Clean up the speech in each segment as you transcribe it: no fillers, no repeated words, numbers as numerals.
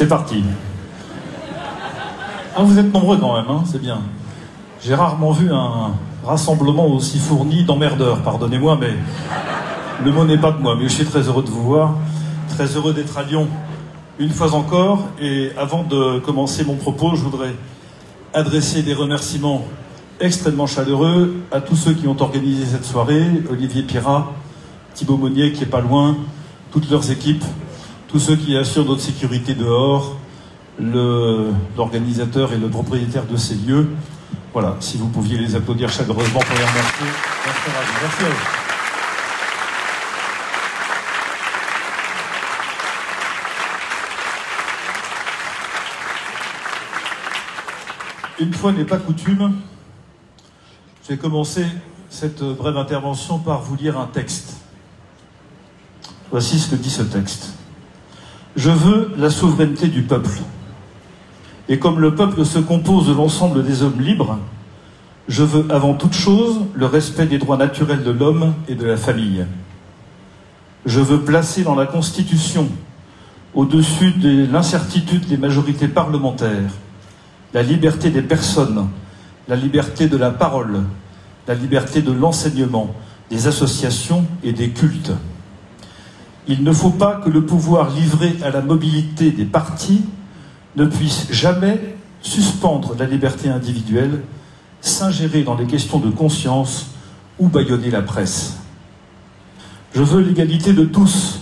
C'est parti. Ah, vous êtes nombreux quand même, hein, c'est bien. J'ai rarement vu un rassemblement aussi fourni d'emmerdeurs, pardonnez-moi, mais le mot n'est pas de moi. Mais je suis très heureux de vous voir, très heureux d'être à Lyon une fois encore. Et avant de commencer mon propos, je voudrais adresser des remerciements extrêmement chaleureux à tous ceux qui ont organisé cette soirée, Olivier Pirat, Thibaut Monnier qui est pas loin, toutes leurs équipes, tous ceux qui assurent notre sécurité dehors, l'organisateur et le propriétaire de ces lieux. Voilà, si vous pouviez les applaudir chaleureusement pour les remercier. Merci à vous. Une fois n'est pas coutume, je vais commencer cette brève intervention par vous lire un texte. Voici ce que dit ce texte. Je veux la souveraineté du peuple. Et comme le peuple se compose de l'ensemble des hommes libres, je veux avant toute chose le respect des droits naturels de l'homme et de la famille. Je veux placer dans la Constitution, au-dessus de l'incertitude des majorités parlementaires, la liberté des personnes, la liberté de la parole, la liberté de l'enseignement, des associations et des cultes. Il ne faut pas que le pouvoir livré à la mobilité des partis ne puisse jamais suspendre la liberté individuelle, s'ingérer dans les questions de conscience ou bâillonner la presse. Je veux l'égalité de tous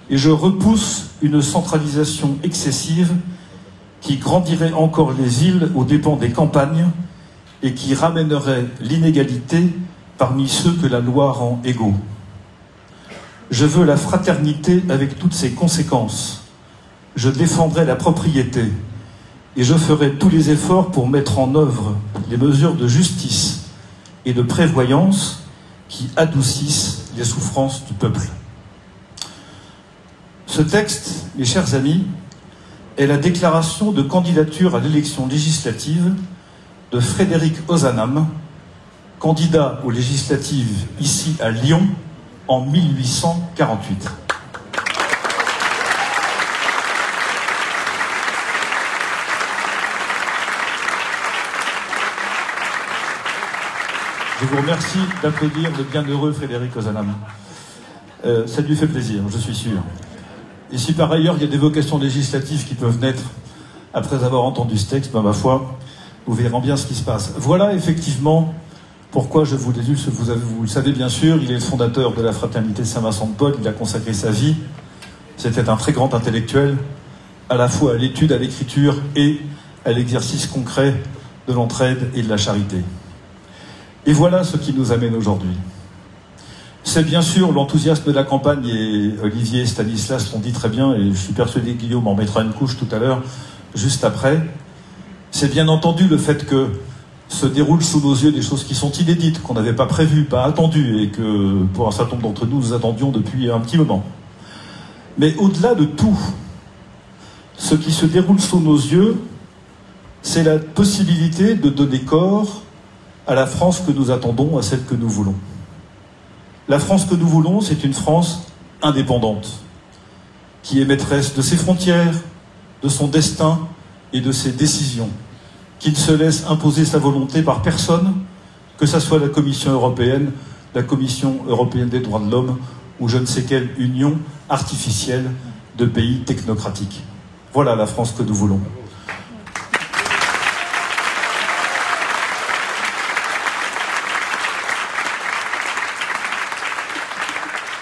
et je repousse une centralisation excessive qui grandirait encore les villes aux dépens des campagnes et qui ramènerait l'inégalité parmi ceux que la loi rend égaux. Je veux la fraternité avec toutes ses conséquences. Je défendrai la propriété et je ferai tous les efforts pour mettre en œuvre les mesures de justice et de prévoyance qui adoucissent les souffrances du peuple. Ce texte, mes chers amis, est la déclaration de candidature à l'élection législative de Frédéric Ozanam, candidat aux législatives ici à Lyon en 1848. Je vous remercie d'applaudir le bienheureux Frédéric Ozanam. Ça lui fait plaisir, je suis sûr. Et si par ailleurs il y a des vocations législatives qui peuvent naître après avoir entendu ce texte, ben, ma foi, vous verrez bien ce qui se passe. Voilà effectivement pourquoi je vous l'ai lu. Vous le savez bien sûr, il est le fondateur de la Fraternité Saint-Vincent-de-Paul, il a consacré sa vie. C'était un très grand intellectuel, à la fois à l'étude, à l'écriture et à l'exercice concret de l'entraide et de la charité. Et voilà ce qui nous amène aujourd'hui. C'est bien sûr l'enthousiasme de la campagne, et Olivier et Stanislas l'ont dit très bien, et je suis persuadé que Guillaume en mettra une couche tout à l'heure, juste après. C'est bien entendu le fait que se déroulent sous nos yeux des choses qui sont inédites, qu'on n'avait pas prévues, pas attendues, et que pour un certain nombre d'entre nous, nous attendions depuis un petit moment. Mais au-delà de tout, ce qui se déroule sous nos yeux, c'est la possibilité de donner corps à la France que nous attendons, à celle que nous voulons. La France que nous voulons, c'est une France indépendante, qui est maîtresse de ses frontières, de son destin et de ses décisions, qui ne se laisse imposer sa volonté par personne, que ce soit la Commission européenne, la Commission européenne des droits de l'homme, ou je ne sais quelle union artificielle de pays technocratiques. Voilà la France que nous voulons.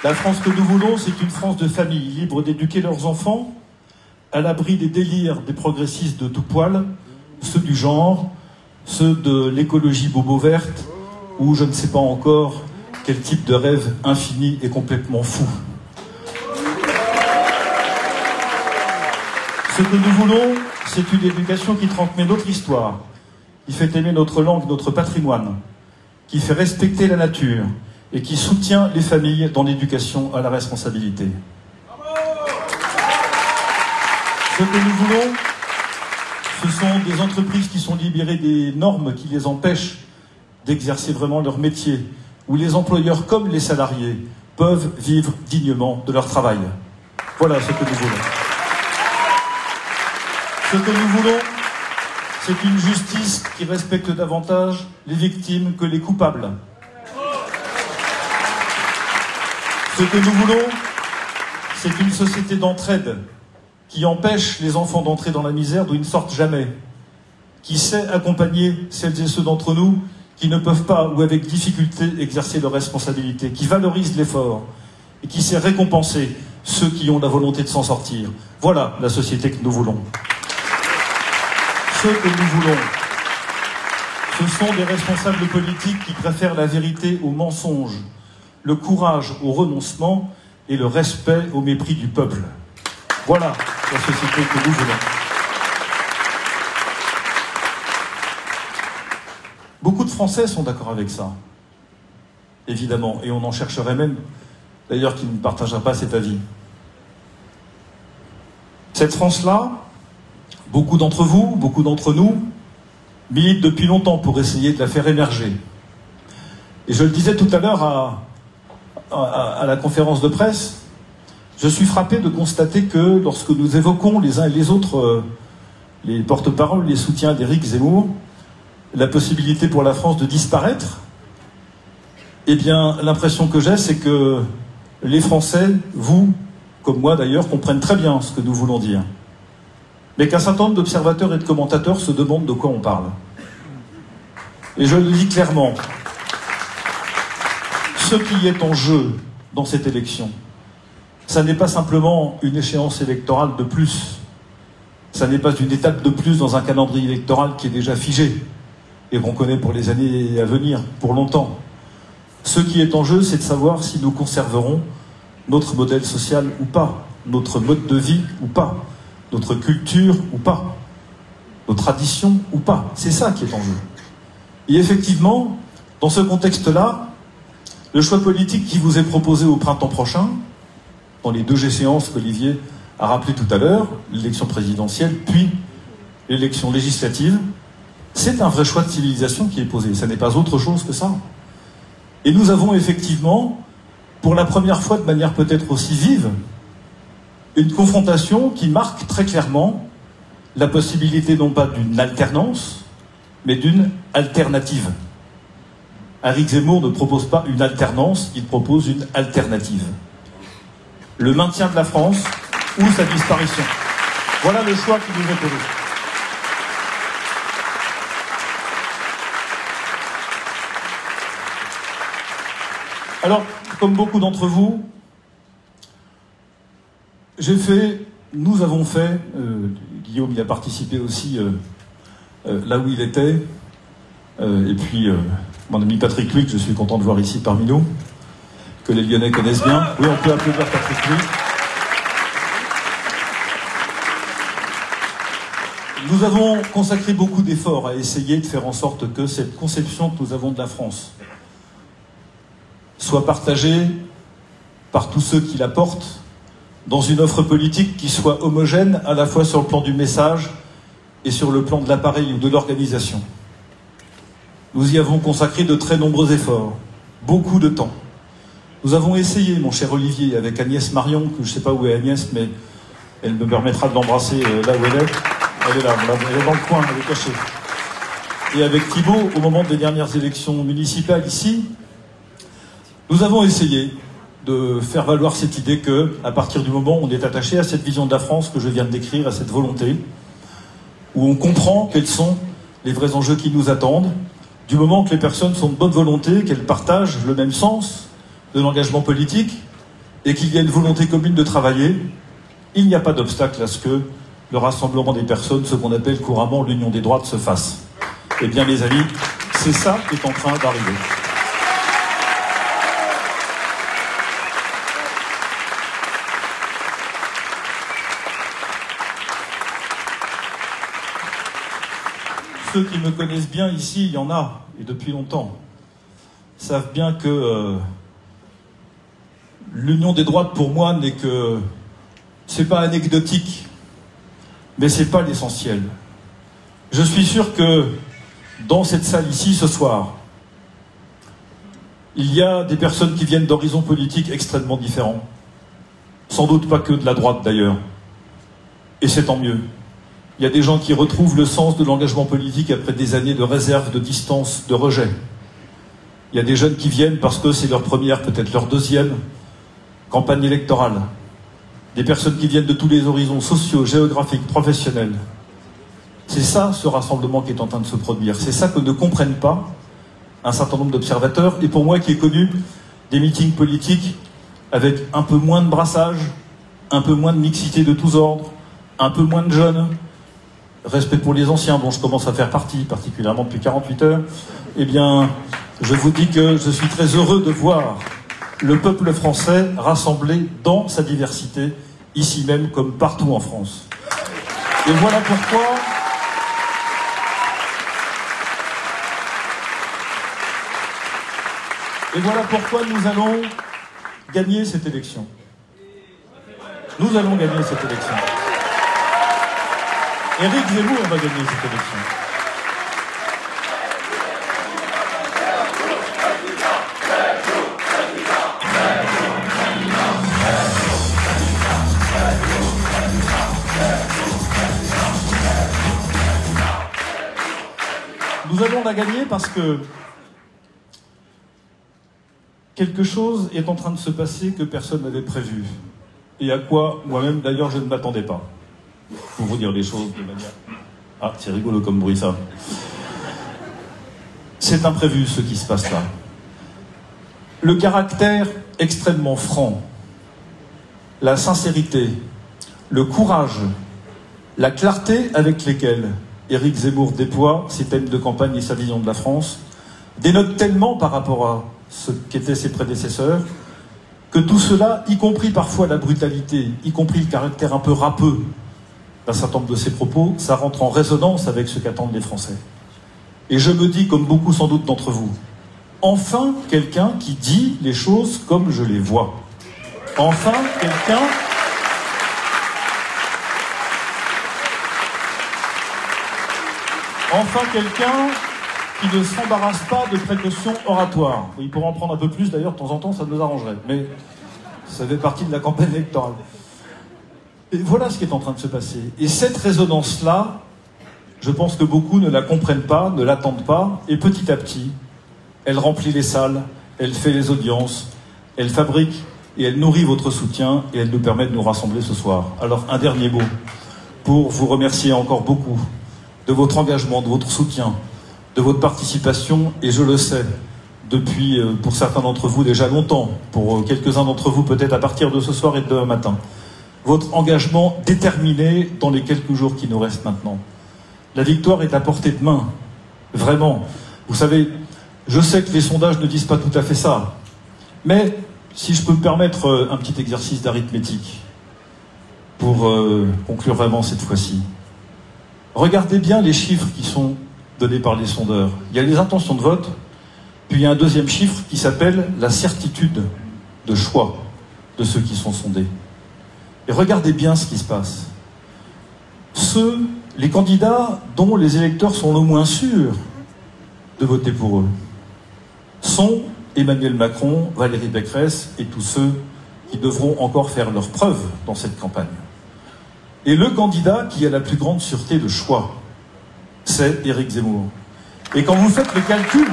La France que nous voulons, c'est une France de familles libres d'éduquer leurs enfants, à l'abri des délires des progressistes de tout poil, ceux du genre, ceux de l'écologie bobo verte, ou je ne sais pas encore quel type de rêve infini et complètement fou. Ce que nous voulons, c'est une éducation qui transmet notre histoire, qui fait aimer notre langue, notre patrimoine, qui fait respecter la nature, et qui soutient les familles dans l'éducation à la responsabilité. Ce que nous voulons, ce sont des entreprises qui sont libérées des normes qui les empêchent d'exercer vraiment leur métier, où les employeurs comme les salariés peuvent vivre dignement de leur travail. Voilà ce que nous voulons. Ce que nous voulons, c'est une justice qui respecte davantage les victimes que les coupables. Ce que nous voulons, c'est une société d'entraide qui empêche les enfants d'entrer dans la misère d'où ils ne sortent jamais, qui sait accompagner celles et ceux d'entre nous qui ne peuvent pas ou avec difficulté exercer leurs responsabilités, qui valorise l'effort et qui sait récompenser ceux qui ont la volonté de s'en sortir. Voilà la société que nous voulons. Ce que nous voulons, ce sont des responsables politiques qui préfèrent la vérité au mensonge, le courage au renoncement et le respect au mépris du peuple. Voilà la société que nous voulons. Beaucoup de Français sont d'accord avec ça, évidemment, et on en chercherait même, d'ailleurs, qui ne partagera pas cet avis. Cette France-là, beaucoup d'entre vous, beaucoup d'entre nous, militent depuis longtemps pour essayer de la faire émerger. Et je le disais tout à l'heure à la conférence de presse, je suis frappé de constater que lorsque nous évoquons les uns et les autres, les porte-paroles, les soutiens d'Éric Zemmour, la possibilité pour la France de disparaître, eh bien, l'impression que j'ai, c'est que les Français, vous, comme moi d'ailleurs, comprennent très bien ce que nous voulons dire. Mais qu'un certain nombre d'observateurs et de commentateurs se demandent de quoi on parle. Et je le dis clairement, ce qui est en jeu dans cette élection, ça n'est pas simplement une échéance électorale de plus, ça n'est pas une étape de plus dans un calendrier électoral qui est déjà figé et qu'on connaît pour les années à venir, pour longtemps. Ce qui est en jeu, c'est de savoir si nous conserverons notre modèle social ou pas, notre mode de vie ou pas, notre culture ou pas, nos traditions ou pas. C'est ça qui est en jeu. Et effectivement, dans ce contexte-là, le choix politique qui vous est proposé au printemps prochain, dans les deux échéances qu'Olivier a rappelées tout à l'heure, l'élection présidentielle puis l'élection législative, c'est un vrai choix de civilisation qui est posé. Ça n'est pas autre chose que ça. Et nous avons effectivement, pour la première fois de manière peut-être aussi vive, une confrontation qui marque très clairement la possibilité non pas d'une alternance, mais d'une alternative. Éric Zemmour ne propose pas une alternance, il propose une alternative. Le maintien de la France ou sa disparition. Voilà le choix qui nous est posé. Alors, comme beaucoup d'entre vous, nous avons fait, Guillaume y a participé aussi là où il était, et puis mon ami Patrick Luc, je suis content de voir ici parmi nous, que les Lyonnais connaissent bien. Oui, on peut applaudir Patrick Luc. Nous avons consacré beaucoup d'efforts à essayer de faire en sorte que cette conception que nous avons de la France soit partagée par tous ceux qui la portent dans une offre politique qui soit homogène à la fois sur le plan du message et sur le plan de l'appareil ou de l'organisation. Nous y avons consacré de très nombreux efforts, beaucoup de temps. Nous avons essayé, mon cher Olivier, avec Agnès Marion, que je ne sais pas où est Agnès, mais elle me permettra de l'embrasser là où elle est. Elle est là, elle est dans le coin, elle est cachée. Et avec Thibault, au moment des dernières élections municipales ici, nous avons essayé de faire valoir cette idée que, à partir du moment où on est attaché à cette vision de la France que je viens de décrire, à cette volonté, où on comprend quels sont les vrais enjeux qui nous attendent, du moment que les personnes sont de bonne volonté, qu'elles partagent le même sens de l'engagement politique et qu'il y a une volonté commune de travailler, il n'y a pas d'obstacle à ce que le rassemblement des personnes, ce qu'on appelle couramment l'union des droites, se fasse. Eh bien, mes amis, c'est ça qui est en train d'arriver. Ceux qui me connaissent bien ici, il y en a, et depuis longtemps, savent bien que l'union des droites, pour moi, n'est que... c'est pas anecdotique, mais c'est pas l'essentiel. Je suis sûr que dans cette salle ici, ce soir, il y a des personnes qui viennent d'horizons politiques extrêmement différents. Sans doute pas que de la droite, d'ailleurs. Et c'est tant mieux. Il y a des gens qui retrouvent le sens de l'engagement politique après des années de réserve, de distance, de rejet. Il y a des jeunes qui viennent parce que c'est leur première, peut-être leur deuxième campagne électorale. Des personnes qui viennent de tous les horizons sociaux, géographiques, professionnels. C'est ça, ce rassemblement qui est en train de se produire. C'est ça que ne comprennent pas un certain nombre d'observateurs. Et pour moi, qui ai connu des meetings politiques avec un peu moins de brassage, un peu moins de mixité de tous ordres, un peu moins de jeunes, respect pour les anciens, dont je commence à faire partie, particulièrement depuis 48 heures, eh bien, je vous dis que je suis très heureux de voir le peuple français rassemblé dans sa diversité, ici même comme partout en France. Et voilà pourquoi... Et voilà pourquoi nous allons gagner cette élection. Nous allons gagner cette élection. Éric Zemmour va gagner cette élection. Nous allons la gagner parce que quelque chose est en train de se passer que personne n'avait prévu. Et à quoi, moi-même, d'ailleurs, je ne m'attendais pas. Pour vous dire les choses de manière... Ah, c'est rigolo comme bruit, ça. C'est imprévu, ce qui se passe là. Le caractère extrêmement franc, la sincérité, le courage, la clarté avec lesquels Éric Zemmour déploie ses thèmes de campagne et sa vision de la France dénotent tellement par rapport à ce qu'étaient ses prédécesseurs, que tout cela, y compris parfois la brutalité, y compris le caractère un peu râpeux d'un certain nombre de ses propos, ça rentre en résonance avec ce qu'attendent les Français. Et je me dis, comme beaucoup sans doute d'entre vous, enfin quelqu'un qui dit les choses comme je les vois. Enfin quelqu'un... Enfin quelqu'un qui ne s'embarrasse pas de précautions oratoires. Il pourra en prendre un peu plus, d'ailleurs, de temps en temps, ça nous arrangerait. Mais ça fait partie de la campagne électorale. Et voilà ce qui est en train de se passer. Et cette résonance-là, je pense que beaucoup ne la comprennent pas, ne l'attendent pas, et petit à petit, elle remplit les salles, elle fait les audiences, elle fabrique et elle nourrit votre soutien, et elle nous permet de nous rassembler ce soir. Alors, un dernier mot, pour vous remercier encore beaucoup de votre engagement, de votre soutien, de votre participation, et je le sais, depuis, pour certains d'entre vous, déjà longtemps, pour quelques-uns d'entre vous, peut-être à partir de ce soir et de demain matin, votre engagement déterminé dans les quelques jours qui nous restent maintenant. La victoire est à portée de main, vraiment. Vous savez, je sais que les sondages ne disent pas tout à fait ça, mais si je peux me permettre un petit exercice d'arithmétique, pour conclure vraiment cette fois-ci. Regardez bien les chiffres qui sont donnés par les sondeurs. Il y a les intentions de vote, puis il y a un deuxième chiffre qui s'appelle la certitude de choix de ceux qui sont sondés. Et regardez bien ce qui se passe. Les candidats dont les électeurs sont le moins sûrs de voter pour eux sont Emmanuel Macron, Valérie Pécresse et tous ceux qui devront encore faire leurs preuves dans cette campagne. Et le candidat qui a la plus grande sûreté de choix, c'est Éric Zemmour. Et quand vous faites le calcul,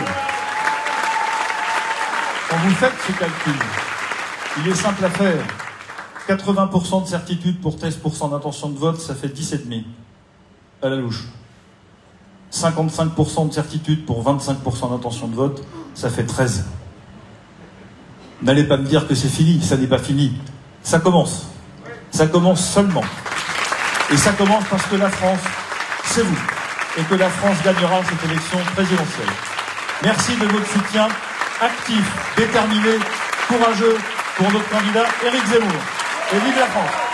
il est simple à faire. 80% de certitude pour 13% d'intention de vote, ça fait 10,5 à la louche. 55% de certitude pour 25% d'intention de vote, ça fait 13. N'allez pas me dire que c'est fini, ça n'est pas fini. Ça commence. Ça commence seulement. Et ça commence parce que la France, c'est vous. Et que la France gagnera cette élection présidentielle. Merci de votre soutien actif, déterminé, courageux pour notre candidat Éric Zemmour. Et vive la France!